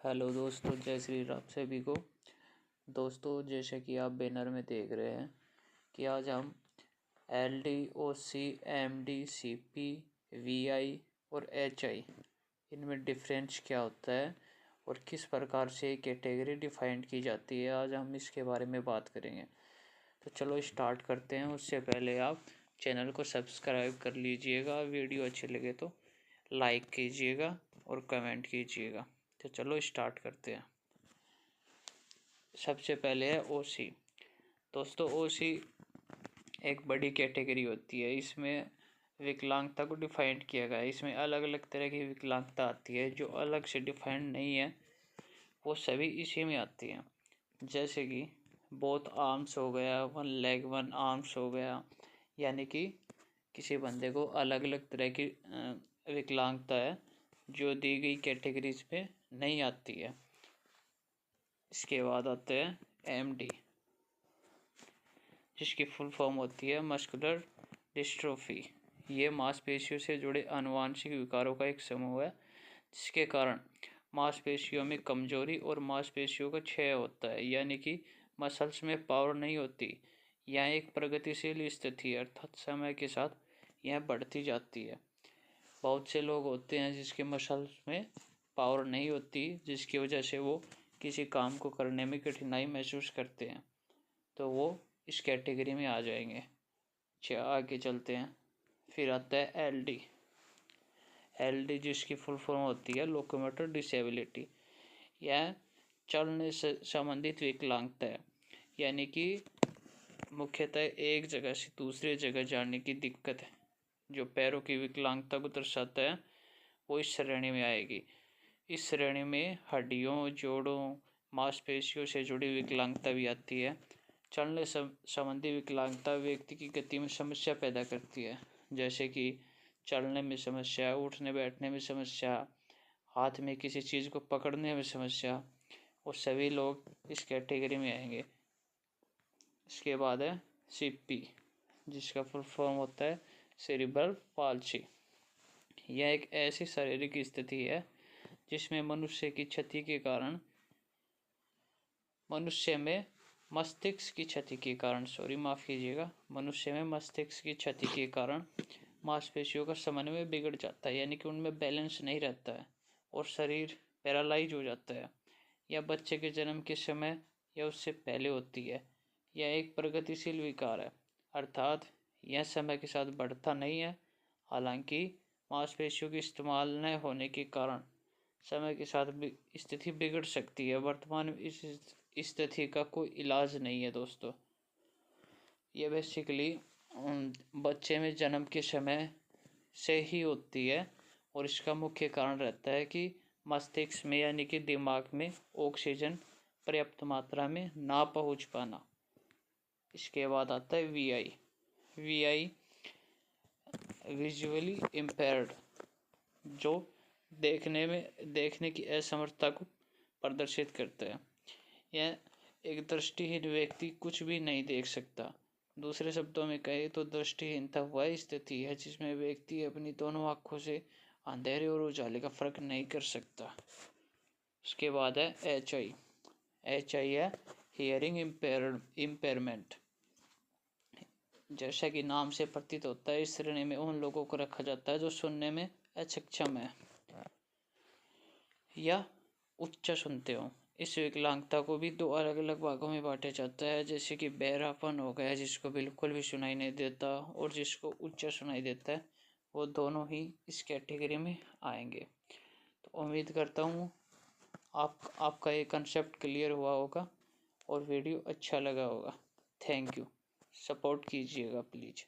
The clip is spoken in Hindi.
हेलो दोस्तों, जय श्री राम सभी को। दोस्तों, जैसे कि आप बैनर में देख रहे हैं कि आज हम LD, OC, MD, CP, VI और HI इनमें डिफरेंस क्या होता है और किस प्रकार से कैटेगरी डिफाइंड की जाती है, आज हम इसके बारे में बात करेंगे। तो चलो स्टार्ट करते हैं। उससे पहले आप चैनल को सब्सक्राइब कर लीजिएगा, वीडियो अच्छे लगे तो लाइक कीजिएगा और कमेंट कीजिएगा। तो चलो स्टार्ट करते हैं। सबसे पहले है OC। दोस्तों, OC एक बड़ी कैटेगरी होती है। इसमें विकलांगता को डिफाइंड किया गया है। इसमें अलग अलग तरह की विकलांगता आती है जो अलग से डिफाइंड नहीं है, वो सभी इसी में आती हैं। जैसे कि बोथ आर्म्स हो गया, वन लेग वन आर्म्स हो गया, यानी कि किसी बंदे को अलग अलग तरह की विकलांगता है जो दी गई कैटेगरीज में नहीं आती है। इसके बाद आते हैं MD, जिसकी फुल फॉर्म होती है मस्कुलर डिस्ट्रोफी। ये मांसपेशियों से जुड़े आनुवंशिक विकारों का एक समूह है जिसके कारण मांसपेशियों में कमजोरी और मांसपेशियों का क्षय होता है, यानी कि मसल्स में पावर नहीं होती। यह एक प्रगतिशील स्थिति है, अर्थात समय के साथ यह बढ़ती जाती है। बहुत से लोग होते हैं जिसके मसल्स में पावर नहीं होती, जिसकी वजह से वो किसी काम को करने में कठिनाई महसूस करते हैं, तो वो इस कैटेगरी में आ जाएंगे। आगे चलते हैं। फिर आता है LD, जिसकी फुल फॉर्म होती है लोकोमोटर डिसेबिलिटी। यह चलने से संबंधित विकलांगता है, यानी कि मुख्यतः एक जगह से दूसरी जगह जाने की दिक्कत है। जो पैरों की विकलांगता को दर्शाता है वो इस श्रेणी में आएगी। इस श्रेणी में हड्डियों, जोड़ों, मांसपेशियों से जुड़ी विकलांगता भी आती है। चलने संबंधी विकलांगता व्यक्ति की गति में समस्या पैदा करती है, जैसे कि चलने में समस्या, उठने बैठने में समस्या, हाथ में किसी चीज़ को पकड़ने में समस्या, वो सभी लोग इस कैटेगरी में आएंगे। इसके बाद है CP, जिसका फुल फॉर्म होता है सेरिब्रल पाल्सी। यह एक ऐसी शारीरिक स्थिति है जिसमें मनुष्य में मस्तिष्क की क्षति के कारण मांसपेशियों का समन्वय बिगड़ जाता है, यानी कि उनमें बैलेंस नहीं रहता है और शरीर पैरालाइज हो जाता है। यह बच्चे के जन्म के समय या उससे पहले होती है। यह एक प्रगतिशील विकार है, अर्थात यह समय के साथ बढ़ता नहीं है। हालांकि मांसपेशियों के इस्तेमाल न होने के कारण समय के साथ स्थिति बिगड़ सकती है। वर्तमान में इस स्थिति का कोई इलाज नहीं है दोस्तों। ये बेसिकली बच्चे में जन्म के समय से ही होती है और इसका मुख्य कारण रहता है कि मस्तिष्क में, यानी कि दिमाग में ऑक्सीजन पर्याप्त मात्रा में ना पहुंच पाना। इसके बाद आता है VI, विजुअली इम्पेयर्ड, जो देखने की असमर्थता को प्रदर्शित करता है। यह एक दृष्टिहीन व्यक्ति कुछ भी नहीं देख सकता। दूसरे शब्दों में कहे तो दृष्टिहीनता वह स्थिति है जिसमें व्यक्ति अपनी दोनों आँखों से अंधेरे और उजाले का फर्क नहीं कर सकता। उसके बाद है HI है हियरिंग इम्पेयरमेंट। जैसा कि नाम से प्रतीत होता है, इस श्रेणी में उन लोगों को रखा जाता है जो सुनने में अक्षम है या उच्च सुनते हो। इस विकलांगता को भी दो अलग अलग भागों में बांटा जाता है, जैसे कि बहरापन हो गया जिसको बिल्कुल भी सुनाई नहीं देता, और जिसको उच्च सुनाई देता है, वो दोनों ही इस कैटेगरी में आएंगे। तो उम्मीद करता हूँ आपका ये कंसेप्ट क्लियर हुआ होगा और वीडियो अच्छा लगा होगा। Thank you. सपोर्ट कीजिएगा प्लीज़।